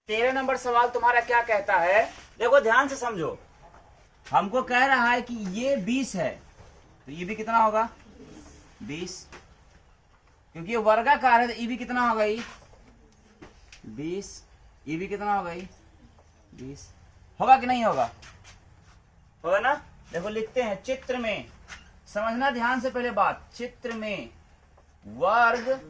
13 number सवाल तुम्हारा क्या कहता है? देखो ध्यान से समझो। हमको कह रहा है कि ये 20 है तो ये भी कितना होगा? 20, क्योंकि ये वर्गाकार है तो ये भी कितना होगा? ये 20, ये भी कितना होगा? ये 20 होगा कि नहीं होगा? होगा ना। देखो लिखते हैं चित्र में, समझना ध्यान से पहले बात। चित्र में वर्ग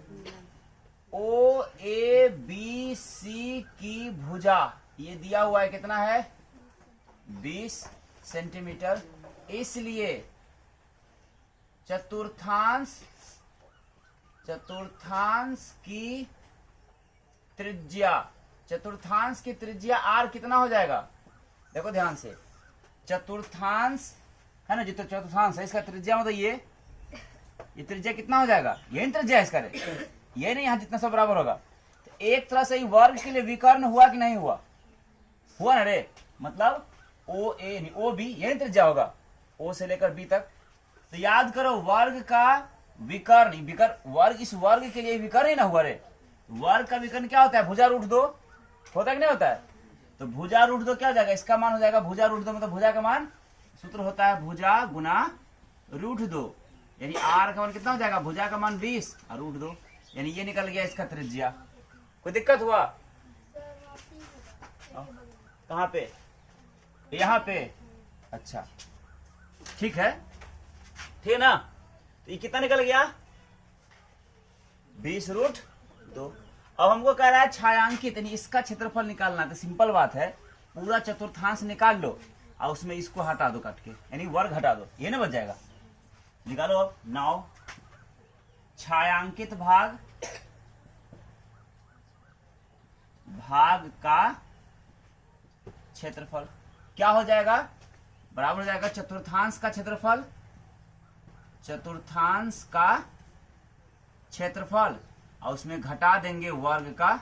ओ ए बी सी की भुजा ये दिया हुआ है, कितना है? 20 सेंटीमीटर। इसलिए चतुर्थांश की त्रिज्या, चतुर्थांश की त्रिज्या आर कितना हो जाएगा? देखो ध्यान से, चतुर्थांश है ना, जितना चतुर्थांश है इसका त्रिज्या मतलब ये त्रिज्या कितना हो जाएगा? यही त्रिज्या है इसका, ये नहीं, यहाँ जितना सब बराबर होगा। तो एक तरह से वर्ग के लिए विकर्ण हुआ कि नहीं हुआ? हुआ ना रे। मतलब ओ ए नहीं, ओ बी यही त्रिज्या होगा, ओ से लेकर बी तक। तो याद करो वर्ग का विकर्ण, वर्ग इस वर्ग के लिए विकर्ण ही ना हुआ रे। वर्ग का विकर्ण क्या होता है? भुजा रूट 2 होता है कि नहीं होता है? तो भुजा रूट 2 क्या हो जाएगा? इसका मान हो जाएगा भुजा रूट 2, मतलब भुजा का मान सूत्र होता है भुजा गुना रूट 2, यानी आर का मान कितना हो जाएगा? भुजा का मान 20 और रूट 2, यानी ये निकल गया इसका त्रिज्या। कोई दिक्कत हुआ? कहाँ पे? यहाँ पे। अच्छा ठीक है, ठीक ना। तो ये कितना निकल गया? 20 रूट 2। अब हमको कह रहा है छायांकित, यानी इसका क्षेत्रफल निकालना है। तो सिंपल बात है, पूरा चतुर्थांश निकाल लो और उसमें इसको हटा दो काट के, यानी वर्ग हटा दो, ये ना बच जाएगा। निकालो अब। 9 छायांकित भाग का क्षेत्रफल क्या हो जाएगा? बराबर हो जाएगा चतुर्थांश का क्षेत्रफल, और उसमें घटा देंगे वर्ग का।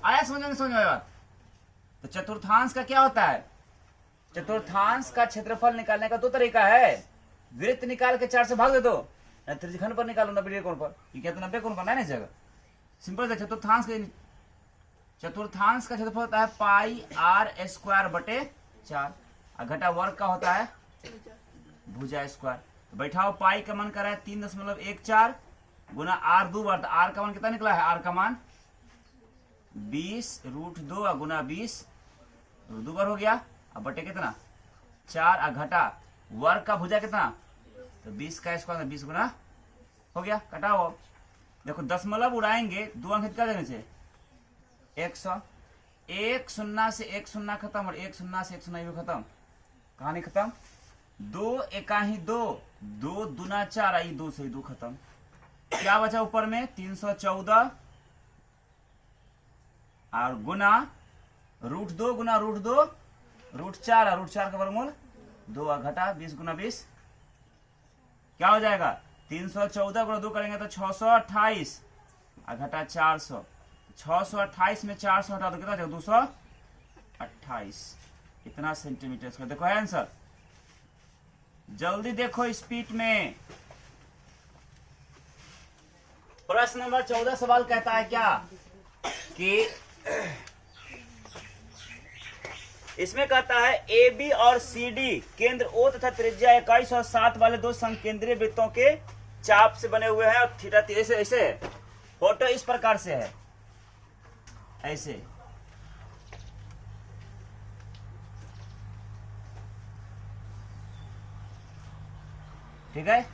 आया समझ में? समझ में बात? तो चतुर्थांश का क्या होता है? चतुर्थांश का क्षेत्रफल निकालने का दो तरीका है। वृत्त निकाल के 4 से भाग दे दो, त्रिज्यखंड पर निकालो 90 कोण पर। ये क्या? तो 90 कोण पर ना जगह। सिंपल है। चतुर्थांश का क्षेत्रफल होता है पाई आर स्क्वायर बटे 4, और घटा वर्ग का होता है भुजा स्क्वायर। तो बैठाओ, पाई का मान कर रहा है 3.14 गुना आर 2 बार। तो आर का मान कितना निकला है? आर का मान 20 रूट 2 और गुना 20 रूट 2 बार हो गया, अब बटे कितना? 4, और घटा वर्ग का भुजा कितना? तो 20 का स्क्वायर 20 गुना हो गया। कटाओ। देखो दशमलव उड़ाएंगे, 2 अंक क्या देने से? 100। 1 0 से 1 0 खत्म, और 1 0 से 1 0 भी खत्म। कहानी खत्म। 2 एका ही 2, 2 दूना 4, आई 2 से 2 खत्म। क्या बचा ऊपर में? 314 और गुना रूट 2 गुना रूट 2 रूट 4, और रूट 4 का वर्गमूल 2, और घटा 20 गुना 20 क्या हो जाएगा? 314 गुना 2 करेंगे तो 628, और घटा 400। 628 में 400 हटा दो, कितना 228। इतना सेंटीमीटर का। देखो है आंसर, जल्दी देखो स्पीड में। प्रश्न नंबर 14 सवाल कहता है क्या कि इसमें कहता है ए बी और सी डी केंद्र ओ तथा त्रिज्या 21 और 7 वाले दो संकेंद्रीय वृत्तों के चाप से बने हुए हैं, और थीटा ऐसे है। फोटो इस प्रकार से है, ऐसे। ठीक है,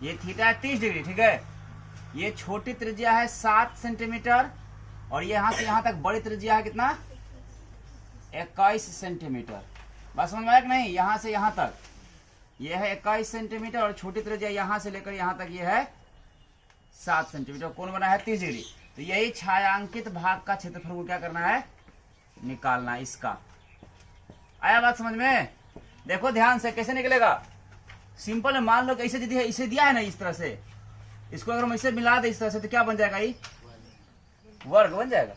ये थीटा है 30 डिग्री। ठीक है, ये छोटी त्रिज्या है 7 सेंटीमीटर, और यहां से यहां तक बड़ी त्रिज्या है कितना? 21 सेंटीमीटर। बस समझ में आया कि नहीं? यहां से यहां तक ये है 21 सेंटीमीटर, और छोटी त्रिज्या यहां से लेकर यहां तक ये है 7 सेंटीमीटर। कोण बना है 30 डिग्री। तो यही छायांकित भाग का क्षेत्रफल को क्या करना है? निकालना है इसका। आया बात समझ में? देखो ध्यान से, कैसे निकलेगा? सिंपल है। मान लो कि ऐसे यदि है, इसे दिया है ना इस तरह से, इसको अगर हम इसे मिला दे इस तरह से, तो क्या बन जाएगा? ये वर्ग बन जाएगा,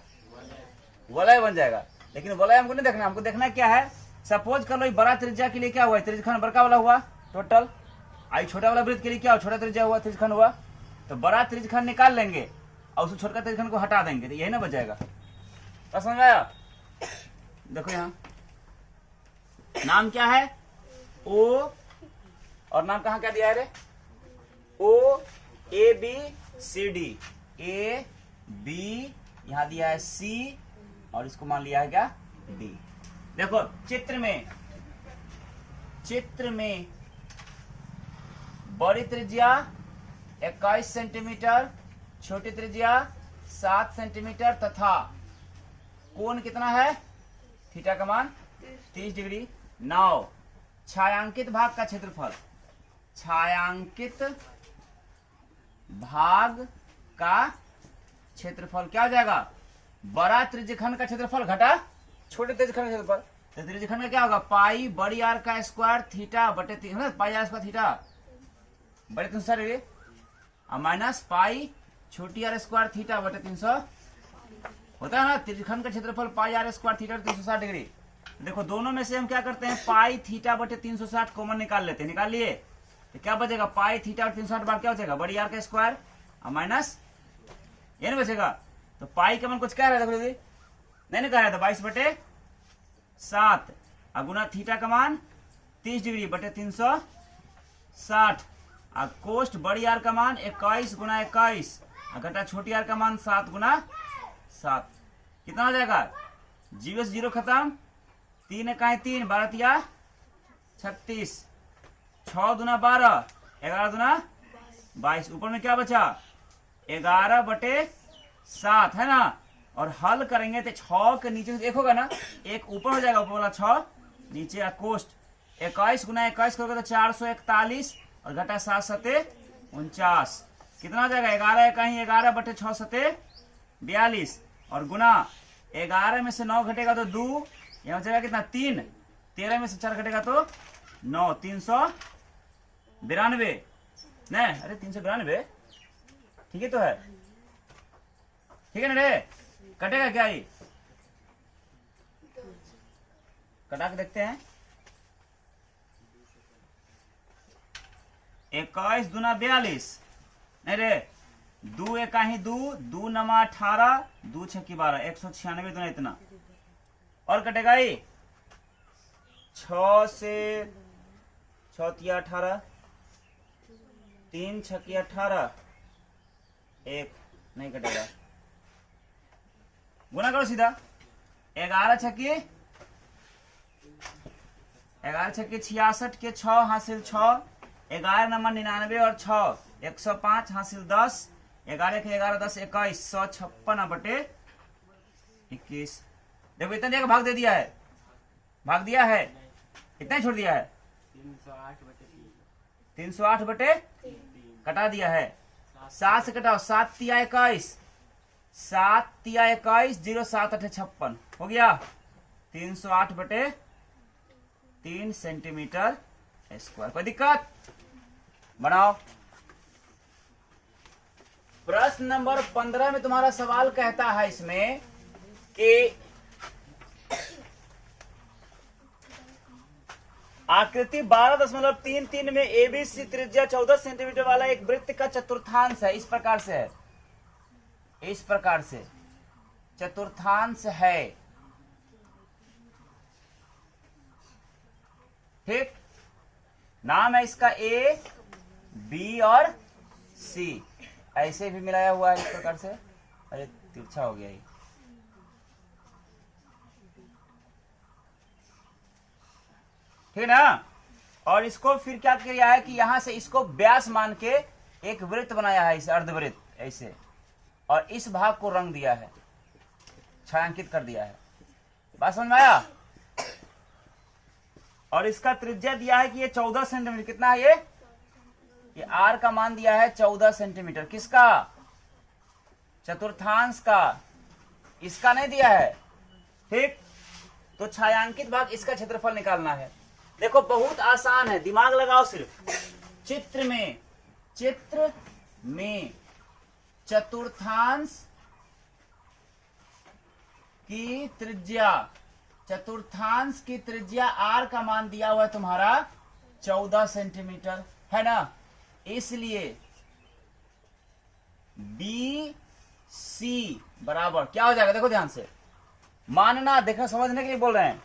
वलय बन जाएगा। लेकिन वलय हमको नहीं देखना, हमको देखना क्या है? सपोज कर लो बड़ा त्रिज्या के लिए क्या हुआ? त्रिज्यखंड बड़का वाला हुआ टोटल, आई छोटा वाला वृत्त के लिए क्या हुआ? छोटा त्रिज्या हुआ, त्रिज्यखंड हुआ। तो बड़ा त्रिज्यखंड निकाल लेंगे, और उसको छोटका त्रिज्यखंड को हटा देंगे तो यही ना बच जाएगा। तो समझ में आया? देखो यहाँ नाम क्या है, ओ, और नाम कहाँ क्या दिया है रे, O A B C D, A B यहां दिया है सी, और इसको मान लिया है क्या, डी। देखो चित्र में बड़ी त्रिज्या 21 सेंटीमीटर, छोटी त्रिज्या 7 सेंटीमीटर तथा कोण कितना है, थीटा का मान 30 डिग्री। 9 छायांकित भाग का क्षेत्रफल, छायांकित भाग का क्षेत्रफल क्या हो जाएगा, बड़ा त्रिज्यखंड का क्षेत्रफल घटा छोटे त्रिज्यखंड का क्षेत्रफल। तो त्रिज्यखंड का क्या होगा, पाई बड़ी आर का स्क्वायर थीटा बटे पाई आर स्क्वायर थीटा बटे 360 डिग्री और माइनस पाई छोटी आर स्क्वायर थीटा बटे 300 होता है ना। त्रिज्यखंड का क्षेत्रफल पाई आर स्क्वायर थीटा 360 डिग्री। देखो दोनों में से हम क्या करते हैं, पाई थीटा बटे 360 कॉमन निकाल लेते हैं, निकाल लिए तो क्या बचेगा, पाई थीटा बटे 360 बार क्या बचेगा, बड़ी आर का स्क्वायर और माइनस ये नहीं बचेगा। तो पाई का मान कुछ कह रहा है, देखो दीदी नहीं कह रहा था, 22/7 और गुना थीटा का मान 30 डिग्री बटे 360 और कोष्ट बड़ी आर का मान 21 गुना 21 और घटा छोटी आर का मान 7 गुना 7 कितना हो जाएगा, 0 से 0 खत्म, 3 इकाई 3, 12 तिया 36, 6 दूना 12, 11 दूना 22, ऊपर में क्या बचा 11/7 है ना। और हल करेंगे तो 6 के नीचे एक होगा ना, एक ऊपर हो जाएगा, ऊपर वाला 6 नीचे कोष्ट 21 गुना 21 करोगे तो 441 और घटा 7 सते 49 कितना हो जाएगा, 11 कहीं 11/6 सते 42 और गुना 11 में से 9 घटेगा तो 2, यहाँ हो जाएगा कितना 3, 13 में से 4 घटेगा तो 9, 392 नहीं, अरे 392 ठीक है तो है, ठीक है ना रे, कटेगा क्या ये, कटा के देखते हैं। 21 दूना 42 नहीं रे, 2 एक ही 2, 2 नमा 18, 2 छक्की 12, 196 दूना इतना और कटेगा ये 6 से 6 तिया 18, 3 छक्की 18, 1 नहीं कटेगा, गुना करो सीधा, 11 छक्की 66 के 6 हासिल 6, 11 नंबर 99 और 6 105 हासिल 10, 11 के 11 10 21 156 बटे 21। देखो इतना जगह भाग दे दिया है, भाग दिया है, इतना ही छोड़ दिया है 308 बटे कटा दिया है, 7 से कटाओ 7 तिया 21, 7 तिया 21, 0 7 8 56 हो गया 308 बटे 3 सेंटीमीटर स्क्वायर। कोई दिक्कत, बनाओ। प्रश्न नंबर 15 में तुम्हारा सवाल कहता है इसमें कि आकृति 12.33 में एबीसी त्रिज्या 14 सेंटीमीटर वाला एक वृत्त का चतुर्थांश है, इस प्रकार से है, इस प्रकार से चतुर्थांश है, ठीक। नाम है इसका ए बी और सी, ऐसे भी मिलाया हुआ है इस प्रकार से, अरे तिरछा हो गया ये, ठीक ना। और इसको फिर क्या किया है कि यहां से इसको व्यास मान के एक वृत्त बनाया है, इसे अर्धवृत्त ऐसे, और इस भाग को रंग दिया है, छायांकित कर दिया है, बात समझ में आया। और इसका त्रिज्या दिया है कि ये 14 सेंटीमीटर, कितना है ये आर का मान दिया है 14 सेंटीमीटर, किसका, चतुर्थांश का, इसका नहीं दिया है, ठीक। तो छायांकित भाग इसका क्षेत्रफल निकालना है। देखो बहुत आसान है, दिमाग लगाओ सिर्फ। चित्र में चतुर्थांश की त्रिज्या, चतुर्थांश की त्रिज्या आर का मान दिया हुआ है तुम्हारा 14 सेंटीमीटर है ना, इसलिए बी BC बराबर क्या हो जाएगा, देखो ध्यान से मानना, देखो समझने के लिए बोल रहे हैं।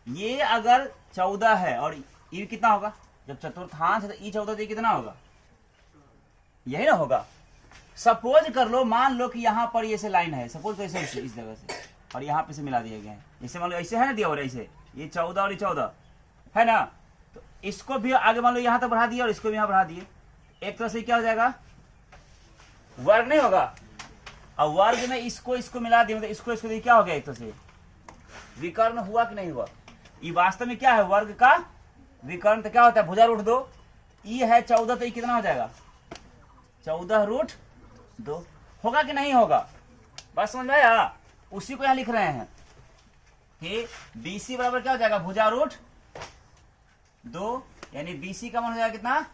ये अगर 14 है और ये कितना होगा, जब चतुर्थांश है तो ई 14 तो ये कितना होगा, यही ना होगा। सपोज कर लो, मान लो कि यहाँ पर ये से लाइन है, सपोज तो ऐसे इस जगह से और यहाँ पे से मिला दिया गया है, जैसे मान लो ऐसे है ना दिया हो रहा है, ऐसे ये 14 और ये 14 है ना, तो इसको भी आगे मान लो यहाँ तक बढ़ा दिया और इसको भी यहाँ बढ़ा दिए, एक तरह से क्या हो जाएगा, वर्ग नहीं होगा। और वर्ग में इसको इसको मिला दिया, मतलब इसको इसको क्या हो गया, एक तरह से विकर्ण हुआ कि नहीं हुआ। ये वास्तव में क्या है, वर्ग का विकर्ण। तो क्या होता है, भुजा रूट 2, ई है 14 तो ये कितना हो जाएगा, 14 रूट 2 होगा कि नहीं होगा, बस समझ में आया। उसी को यहाँ लिख रहे हैं कि BC बराबर क्या हो जाएगा, भुजा रूट 2, यानी BC का मान हो जाएगा कितना,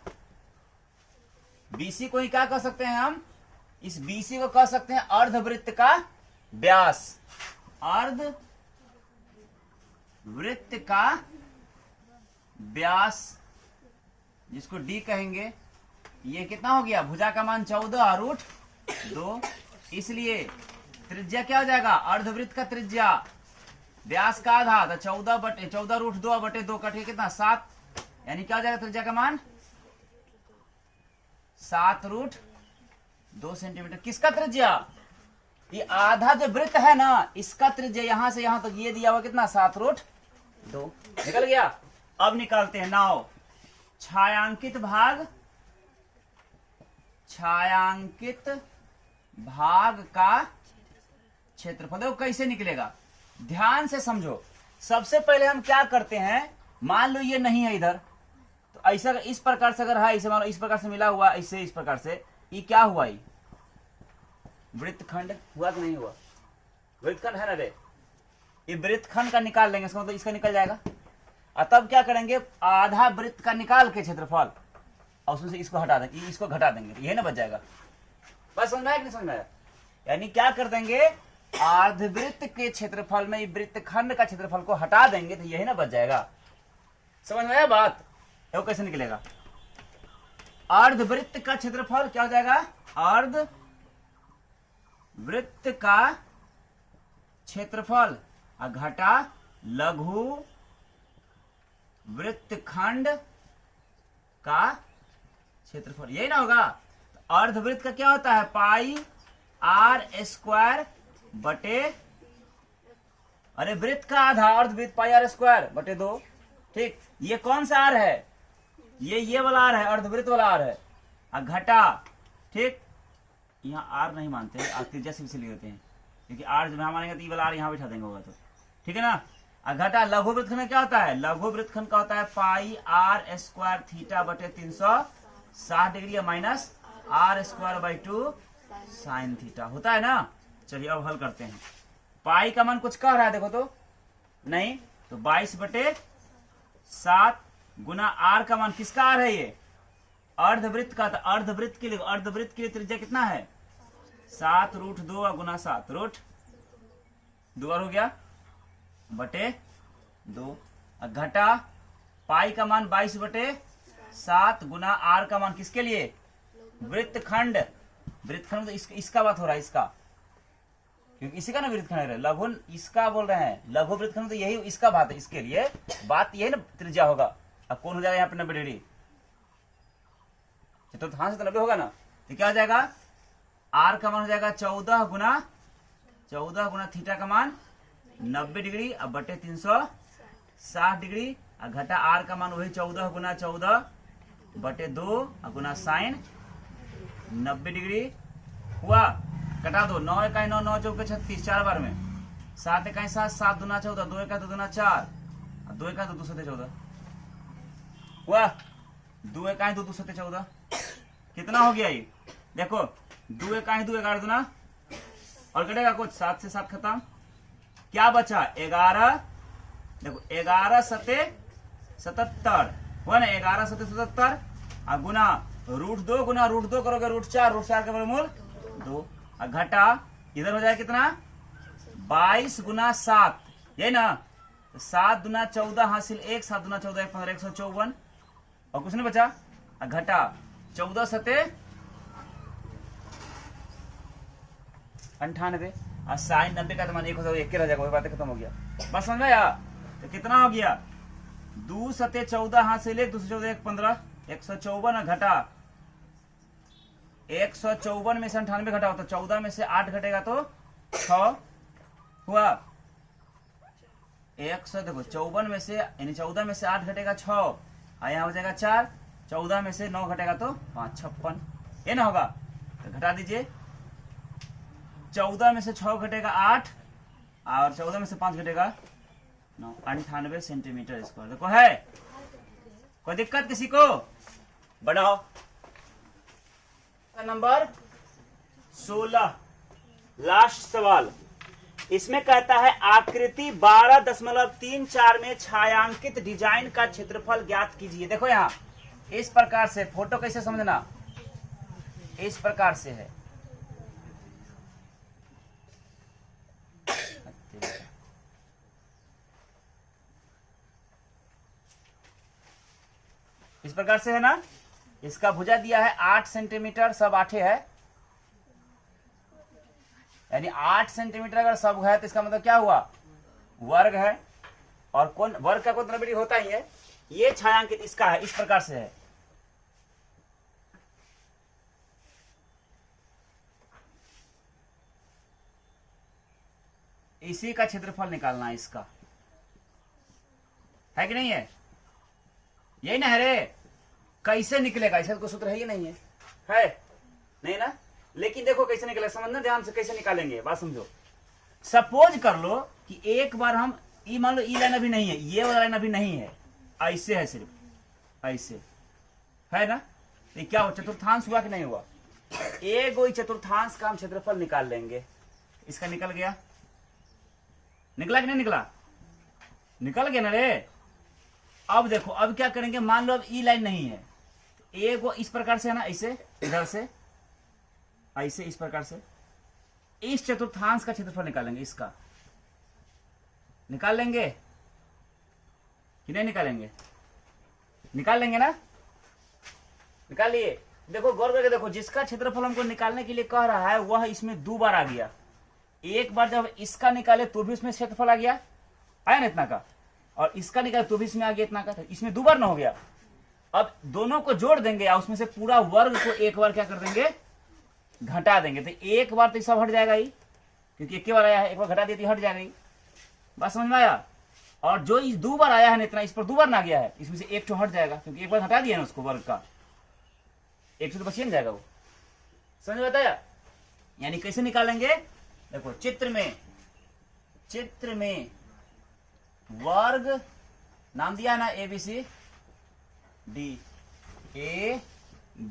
BC को ही क्या कह सकते हैं हम, इस BC को कह सकते हैं अर्धवृत्त का व्यास, अर्धवृत्त का व्यास जिसको D कहेंगे। ये कितना हो गया, भुजा का मान 14 रूट 2, इसलिए त्रिज्या क्या हो जाएगा, अर्धवृत्त का त्रिज्या व्यास का आधा, तो 14 रूट 2 बटे 2 कटे कितना 7, यानी क्या हो जाएगा त्रिज्या का मान 7 रूट 2 सेंटीमीटर। किसका त्रिज्या, ये आधा जो वृत्त है ना, इसका त्रिज्या यहां से यहां तक ये दिया हुआ कितना 7 रूट 2 निकल गया। अब निकालते हैं नाव, छायांकित भाग का क्षेत्रफल। देखो कैसे निकलेगा, ध्यान से समझो। सबसे पहले हम क्या करते हैं, मान लो ये नहीं है इधर, तो ऐसा इस प्रकार से अगर है, इसे मान लो इस प्रकार से मिला हुआ, इससे इस प्रकार से, ये क्या हुआ, ये वृत्तखंड हुआ कि नहीं हुआ, वृत्तखंड है ना रे, ये वृत्तखंड का निकाल लेंगे, इसका मतलब इसका निकल जाएगा। और तब क्या करेंगे, आधा वृत्त का निकाल के क्षेत्रफल और उसमें से इसको हटा देंगे, इसको घटा देंगे, यही ना बच जाएगा। बस समझ में आया कि नहीं समझ में आया, यानी क्या कर देंगे, अर्धवृत्त के क्षेत्रफल में वृत्तखंड का क्षेत्रफल को हटा देंगे, तो यही ना बच जाएगा। समझ में आया बात, वो कैसे निकलेगा, अर्धवृत्त का क्षेत्रफल क्या हो जाएगा, अर्धवृत्त का क्षेत्रफल घटा लघु वृत्तखंड का क्षेत्रफल, यही ना होगा। तो अर्धवृत्त का क्या होता है, पाई r² बटे, अरे वृत्त का आधा, अर्धवृत्त पाई r² बटे 2, ठीक। ये कौन सा आर है, ये वाला आर है, अर्धवृत्त वाला आर है, घटा, ठीक। यहाँ आर नहीं मानते, त्रिज्या से लिख देते हैं, क्योंकि आर जब यहाँ मानेंगे तो ये वाला आर यहाँ बैठा देंगे, होगा तो ठीक है ना। घटा लघु वृत्तखंड में क्या होता है, लघु वृत्तखंड का होता है पाई r² थीटा बटे 360 degree minus r²/2 sine theta होता है ना। चलिए अब हल करते हैं। पाई का मान कुछ कह रहा है, देखो तो नहीं, तो 22/7 गुना आर का मान, किसका आर है ये, अर्धवृत्त का। तो अर्धवृत्त के लिए त्रिज्या कितना है, 7 रूट 2 गुना 7 रूट 2 हो गया बटे 2, घटा पाई का मान 22/7 गुना आर का मान, किसके लिए, वृत्तखंड। वृत्तखंड तो इसका बात हो रहा है, इसका, क्योंकि इसी का ना वृत्तखंड है, लघु इसका बोल रहे हैं, लघु वृत्तखंड तो यही इसका बात है, इसके लिए बात यही ना त्रिज्या होगा। अब कौन हो जाएगा यहाँ पे 90 डिग्री, चतुर्थांश से तो 90 होगा ना, तो क्या हो जाएगा, आर का मान हो जाएगा 14 गुना थीटा का मान 90 डिग्री अब बटे 360 डिग्री, घटा आर का मान वही 14 गुना 14 बटे 2 गुना साइन 90 डिग्री हुआ। कटा दो, 9 इकाई 9, 9 चौके 36, 4 बार में, 7 इकाई 7, 7 दूना 14, 2 इकाई 2 दूना 4, 2 इकाई 2 2 7 14 हुआ, 2 इकाई 2 2 7 14 कितना हो गया ये, देखो 2 इकाई 2 11 दूना और कटेगा कुछ, 7 से 7 खत्म, क्या बचा 11, देखो 11 सते 77 हुआ ना, 11 सते 77 और गुना रूट 2 करोगे रूट 4 के वर्गमूल 2, घटा इधर हो जाए कितना 22 गुना 7, यही ना, 7 दूना 14 हासिल 1, 7 दूना 14 1 15 154 और कुछ नहीं बचा, घटा 14 सते 98 और साइन 90 का तो मान 1 हो, एक रह जाएगा, वही बात खत्म हो गया। बस समझ में आया? तो कितना हो गया, 2 सते 14 हाथ से ले, 2 से 14 1 15, 154 घटा 154 में से 98 घटा हो तो 14 में से 8 घटेगा तो 6 हुआ। 100 देखो 54 में से यानी 14 में से 8 घटेगा 6 और यहाँ हो जाएगा 4, 14 में से 9 घटेगा तो 5 56, ये ना होगा। तो घटा दीजिए, 14 में से 6 घटेगा 8 और 14 में से 5 घटेगा 9, 98 सेंटीमीटर स्क्वायर। देखो है कोई दिक्कत किसी को? बढ़ाओ। नंबर 16 लास्ट सवाल, इसमें कहता है आकृति 12.34 में छायांकित डिजाइन का क्षेत्रफल ज्ञात कीजिए। देखो यहां इस प्रकार से, फोटो कैसे समझना, इस प्रकार से है, इस प्रकार से है ना। इसका भुजा दिया है 8 सेंटीमीटर, सब 8 है, यानी 8 सेंटीमीटर अगर सब है तो इसका मतलब क्या हुआ, वर्ग है। और कौन वर्ग का कोई त्रिभुज होता ही है, ये छायांकित इसका है, इस प्रकार से है। इसी का क्षेत्रफल निकालना है इसका, है कि नहीं है? यही ना है रे। कैसे निकलेगा, इसका कोई सूत्र है ही नहीं है नहीं ना। लेकिन देखो कैसे निकलेगा, समझना ध्यान से, कैसे निकालेंगे बात समझो। सपोज कर लो कि एक बार हम ई मान लो, ई लाइन अभी नहीं है, ये वाला लाइन अभी नहीं है, ऐसे है, सिर्फ ऐसे है ना। तो क्या हुआ, चतुर्थांश हुआ कि नहीं हुआ? एक चतुर्थांश का हम क्षेत्रफल निकाल लेंगे। इसका निकल गया, निकला कि नहीं निकला? निकल गया ना रे। अब देखो अब क्या करेंगे, मान लो अब ई लाइन नहीं है, एक वो इस प्रकार से है ना, ऐसे इधर से ऐसे इस प्रकार से इस चतुर्थांश का क्षेत्रफल निकालेंगे। इसका निकाल लेंगे कि नहीं निकालेंगे? निकाल लेंगे ना, निकाल लिए। देखो गौर करके देखो, जिसका क्षेत्रफल हमको निकालने के लिए कह रहा है वह इसमें 2 बार आ गया। एक बार जब इसका निकाले तो भी इसमें क्षेत्रफल आ गया, आया ना इतना का, और इसका निकाले तो भी इसमें आ गया इतना का, इसमें 2 बार ना हो गया। अब दोनों को जोड़ देंगे और उसमें से पूरा वर्ग को एक बार क्या कर देंगे, घटा देंगे। तो एक बार तो सब हट जाएगा ही, क्योंकि एक बार आया है, एक बार घटा दिया तो हट जाएगा ही। बात समझ में आया? और जो इस 2 बार आया है ना इतना, इस पर 2 बार ना गया है, इसमें से एक तो हट जाएगा, क्योंकि एक बार हटा दिया ना उसको वर्ग का, एक से तो बचिए जाएगा वो। समझ में बताया? यानी कैसे निकालेंगे, देखो चित्र में वर्ग नाम दिया ना ABC D,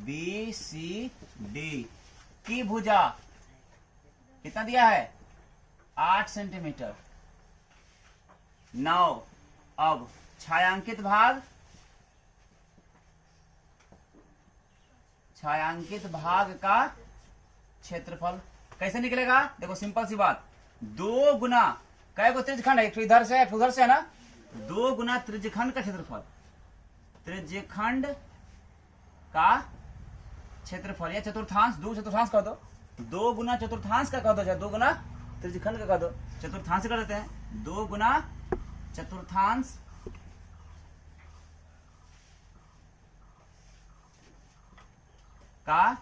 ABCD की भुजा कितना दिया है, 8 सेंटीमीटर। 9 अब छायांकित भाग का क्षेत्रफल कैसे निकलेगा? देखो सिंपल सी बात, 2 गुना कै गो त्रिज्यखंड है, एक इधर से एक उधर से है ना, 2 गुना त्रिज्यखंड का क्षेत्रफल, त्रिज्यखंड का क्षेत्रफल या चतुर्थांश, 2 चतुर्थांश कह दो, 2 गुना चतुर्थांश का कह दो, चाहे 2 गुना त्रिज्यखंड का कह दो, चतुर्थांश कर देते हैं, 2 गुना चतुर्थांश का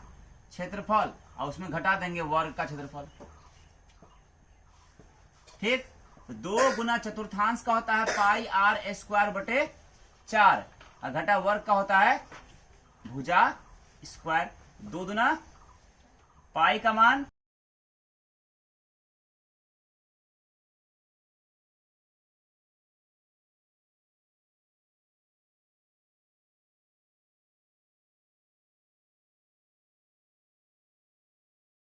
क्षेत्रफल और उसमें घटा देंगे वर्ग का क्षेत्रफल। ठीक, 2 गुना चतुर्थांश का होता है पाई r स्क्वायर बटे 4 और घटा वर्ग का होता है भुजा स्क्वायर। 2 गुना पाई का मान